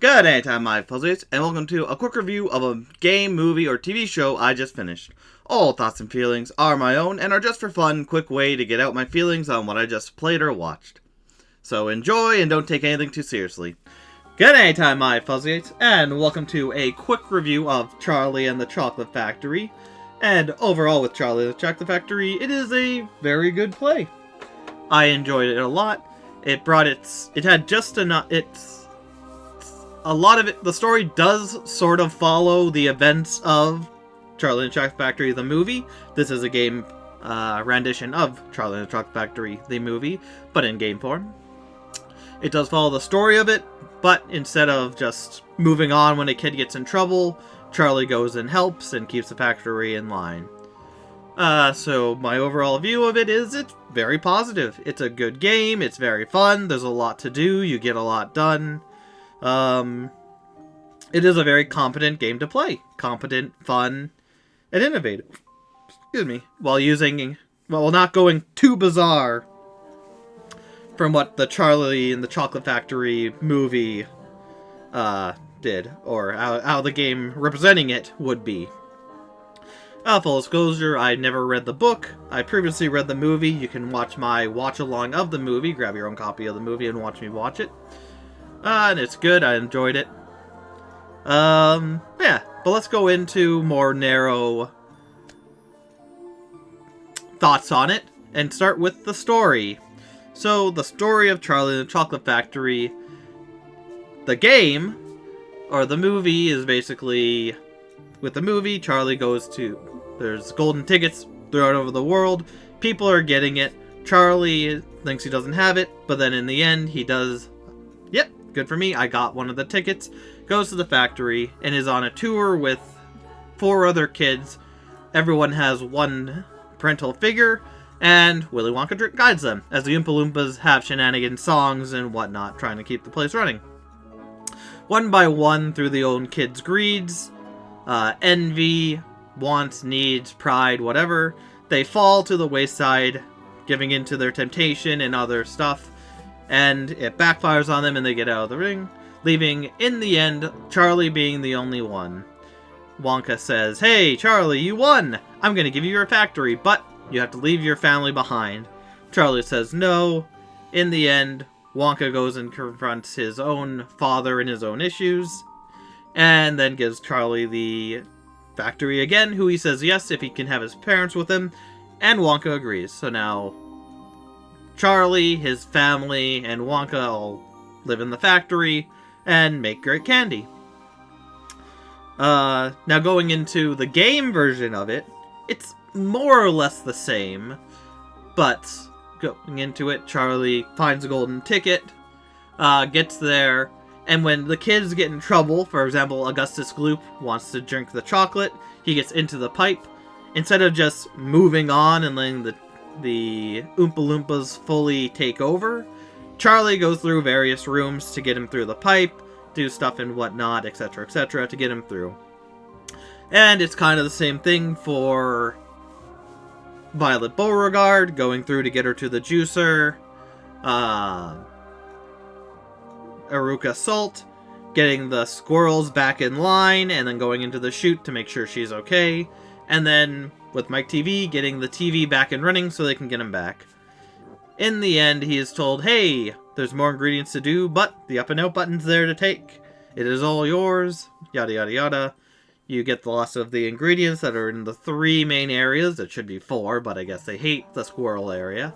Good day time, my fuzzies, and welcome to a quick review of a game, movie, or TV show I just finished. All thoughts and feelings are my own and are just for fun, quick way to get out my feelings on what I just played or watched. So enjoy and don't take anything too seriously. Good day time, my fuzzies, and welcome to a quick review of Charlie and the Chocolate Factory. And overall with Charlie and the Chocolate Factory, it is a very good play. I enjoyed it a lot. It had just enough, a lot of it, the story does sort of follow the events of Charlie and the Chocolate Factory, the movie. This is a game rendition of Charlie and the Chocolate Factory, the movie, but in game form. It does follow the story of it, but instead of just moving on when a kid gets in trouble, Charlie goes and helps and keeps the factory in line. So my overall view of it is it's very positive. It's a good game, it's very fun, there's a lot to do, you get a lot done. It is a very competent game to play. Competent, fun, and innovative. Excuse me. While not going too bizarre from what the Charlie and the Chocolate Factory movie did, or how the game representing it would be. Full disclosure, I never read the book. I previously read the movie. You can watch my watch-along of the movie. Grab your own copy of the movie and watch me watch it. And it's good. I enjoyed it. Yeah. But let's go into more narrow thoughts on it. And start with the story. So, the story of Charlie and the Chocolate Factory. The game, or the movie, is basically... With the movie, Charlie goes to... There's golden tickets throughout over the world. People are getting it. Charlie thinks he doesn't have it, but then in the end, he does. Yep, good for me. I got one of the tickets. Goes to the factory and is on a tour with 4 other kids. Everyone has one parental figure, and Willy Wonka guides them, as the Oompa Loompas have shenanigans, songs, and whatnot, trying to keep the place running. One by one, through the own kids' greeds, envy, wants, needs, pride, whatever, they fall to the wayside, giving in to their temptation and other stuff, and it backfires on them and they get out of the ring, leaving, in the end, Charlie being the only one. Wonka says, "Hey, Charlie, you won! I'm gonna give you your factory, but you have to leave your family behind." Charlie says no. In the end, Wonka goes and confronts his own father and his own issues, and then gives Charlie the factory again, who he says yes if he can have his parents with him, and Wonka agrees. So now Charlie, his family, and Wonka all live in the factory and make great candy. Now going into the game version of it, it's more or less the same, but going into it, Charlie finds a golden ticket, gets there, and when the kids get in trouble, for example, Augustus Gloop wants to drink the chocolate, he gets into the pipe. Instead of just moving on and letting the Oompa Loompas fully take over, Charlie goes through various rooms to get him through the pipe, do stuff and whatnot, etc., etc., to get him through. And it's kind of the same thing for Violet Beauregard, going through to get her to the juicer, Eruka Salt, getting the squirrels back in line, and then going into the chute to make sure she's okay. And then, with Mike TV, getting the TV back and running so they can get him back. In the end, he is told, hey, there's more ingredients to do, but the up and out button's there to take. It is all yours, yada yada yada. You get the loss of the ingredients that are in the 3 main areas. It should be 4, but I guess they hate the squirrel area.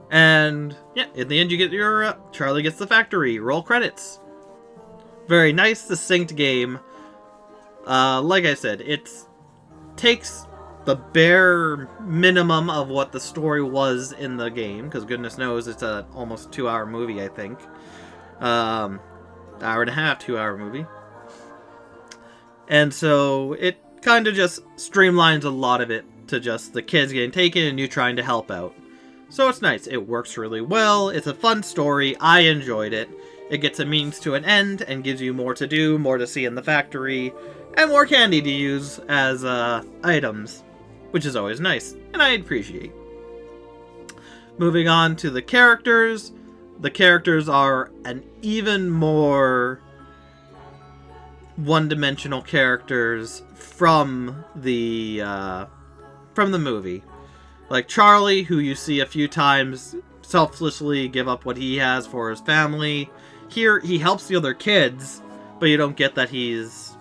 And, yeah, in the end you get your, Charlie gets the factory. Roll credits. Very nice, succinct game. Like I said, it takes the bare minimum of what the story was in the game, because goodness knows it's a almost 2-hour movie, I think. Hour and a half, 2-hour movie. And so, it kind of just streamlines a lot of it to just the kids getting taken and you trying to help out. So it's nice. It works really well. It's a fun story. I enjoyed it. It gets a means to an end and gives you more to do, more to see in the factory, and more candy to use as items, which is always nice, and I appreciate. Moving on to the characters, the characters are an even more one-dimensional characters from the movie. Like Charlie, who you see a few times selflessly give up what he has for his family. Here, he helps the other kids, but you don't get that he's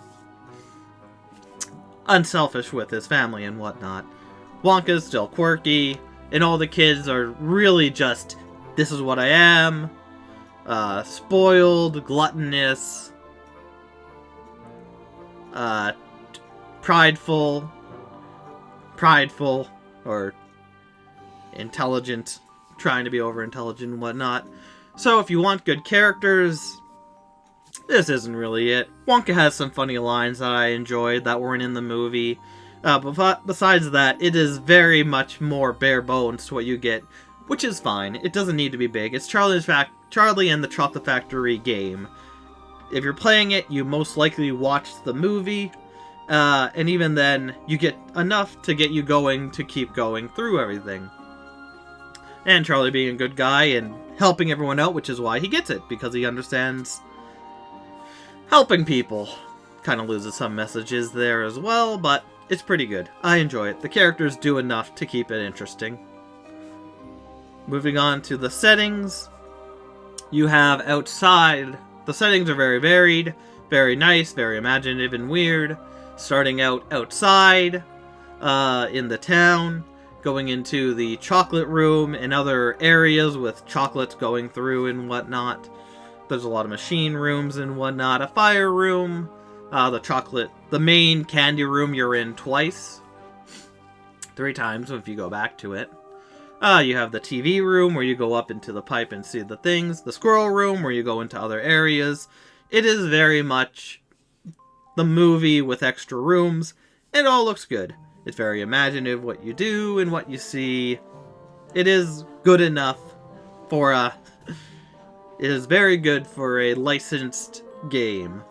unselfish with his family and whatnot. Wonka's still quirky, and all the kids are really just, this is what I am, spoiled, gluttonous, prideful, or intelligent, trying to be over-intelligent and whatnot. So if you want good characters, this isn't really it. Wonka has some funny lines that I enjoyed that weren't in the movie. But besides that, it is very much more bare bones to what you get, which is fine. It doesn't need to be big. It's Charlie and the Chocolate Factory game. If you're playing it, you most likely watched the movie, and even then, you get enough to get you going to keep going through everything. And Charlie being a good guy and helping everyone out, which is why he gets it, because he understands helping people. Kind of loses some messages there as well, but it's pretty good. I enjoy it. The characters do enough to keep it interesting. Moving on to the settings, you have outside. The settings are very varied, very nice, very imaginative and weird. Starting out outside in the town, going into the chocolate room and other areas with chocolates going through and whatnot. There's a lot of machine rooms and whatnot. A fire room, the main candy room you're in twice. 3 times if you go back to it. You have the TV room where you go up into the pipe and see the things. The squirrel room where you go into other areas. It is very much the movie with extra rooms. It all looks good. It's very imaginative what you do and what you see. It is good enough for a... It is very good for a licensed game.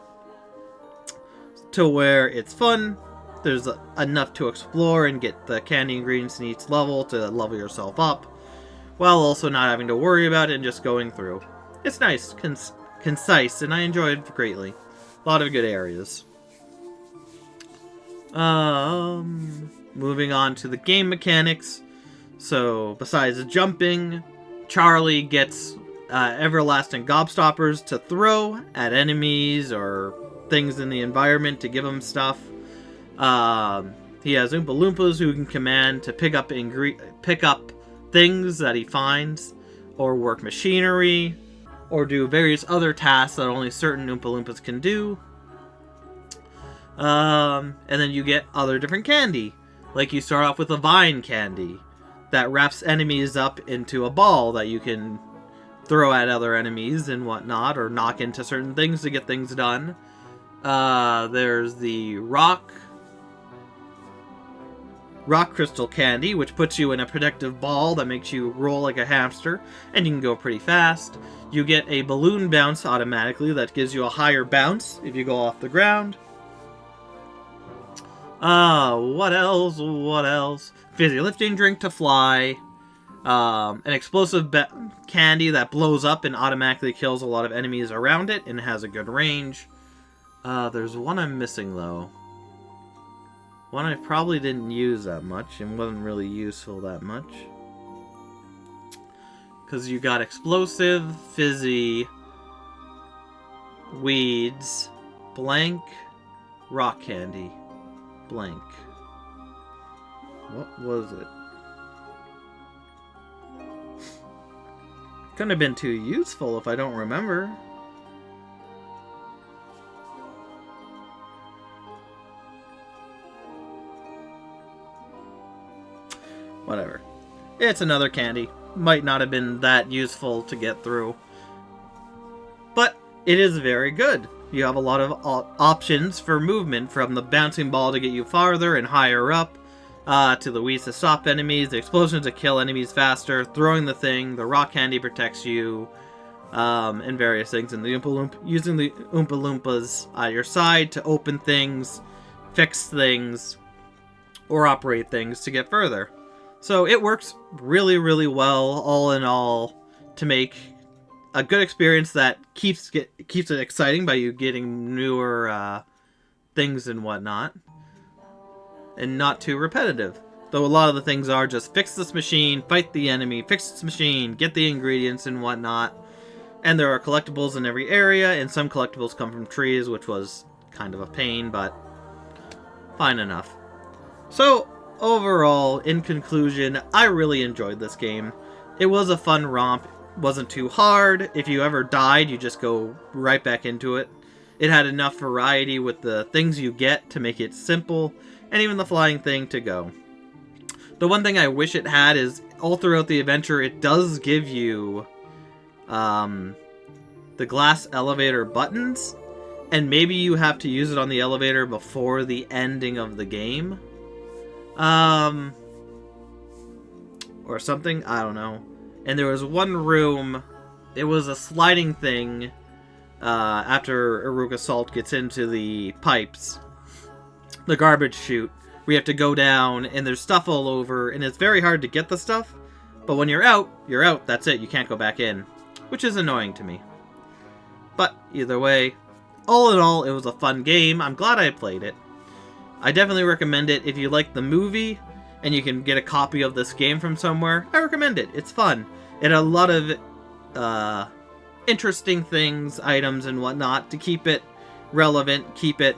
To where it's fun. There's enough to explore and get the candy ingredients in each level to level yourself up. While also not having to worry about it and just going through. It's nice, concise, and I enjoyed it greatly. A lot of good areas. Moving on to the game mechanics. So, besides jumping, Charlie gets everlasting gobstoppers to throw at enemies or things in the environment to give him stuff. He has Oompa Loompas who can command to pick up things that he finds, or work machinery, or do various other tasks that only certain Oompa Loompas can do. And then you get other different candy. Like you start off with a vine candy that wraps enemies up into a ball that you can throw at other enemies and whatnot, or knock into certain things to get things done. There's the rock crystal candy, which puts you in a protective ball that makes you roll like a hamster, and you can go pretty fast. You get a balloon bounce automatically that gives you a higher bounce if you go off the ground. What else? Fizzy lifting drink to fly. An explosive candy that blows up and automatically kills a lot of enemies around it and has a good range. There's one I'm missing though. One I probably didn't use that much and wasn't really useful that much. Because you got explosive, fizzy, weeds, blank, rock candy, blank. What was it? Couldn't have been too useful if I don't remember. Whatever. It's another candy. Might not have been that useful to get through. But it is very good. You have a lot of options for movement, from the bouncing ball to get you farther and higher up, to the weeds to stop enemies, the explosions to kill enemies faster, throwing the thing, the rock candy protects you, and various things. And using the Oompa Loompas at your side to open things, fix things, or operate things to get further. So it works really, really well, all in all, to make a good experience that keeps it exciting by you getting newer things and whatnot, and not too repetitive. Though a lot of the things are just fix this machine, fight the enemy, fix this machine, get the ingredients and whatnot. And there are collectibles in every area, and some collectibles come from trees, which was kind of a pain, but fine enough. So, overall, in conclusion, I really enjoyed this game. It was a fun romp. It wasn't too hard. If you ever died, you just go right back into it. It had enough variety with the things you get to make it simple, and even the flying thing to go. The one thing I wish it had is, all throughout the adventure, it does give you the glass elevator buttons, and maybe you have to use it on the elevator before the ending of the game. Or something, I don't know. And there was one room, it was a sliding thing, after Iruka Salt gets into the pipes, the garbage chute, where you have to go down, and there's stuff all over, and it's very hard to get the stuff, but when you're out, that's it, you can't go back in, which is annoying to me. But, either way, all in all, it was a fun game. I'm glad I played it. I definitely recommend it if you like the movie, and you can get a copy of this game from somewhere. I recommend it. It's fun. It had a lot of interesting things, items, and whatnot to keep it relevant, keep it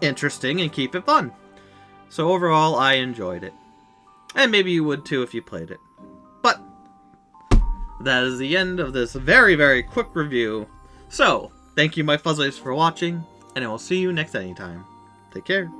interesting, and keep it fun. So overall, I enjoyed it. And maybe you would too if you played it. But that is the end of this very, very quick review. So, thank you, my Fuzzwaves, for watching, and I will see you next anytime. Take care.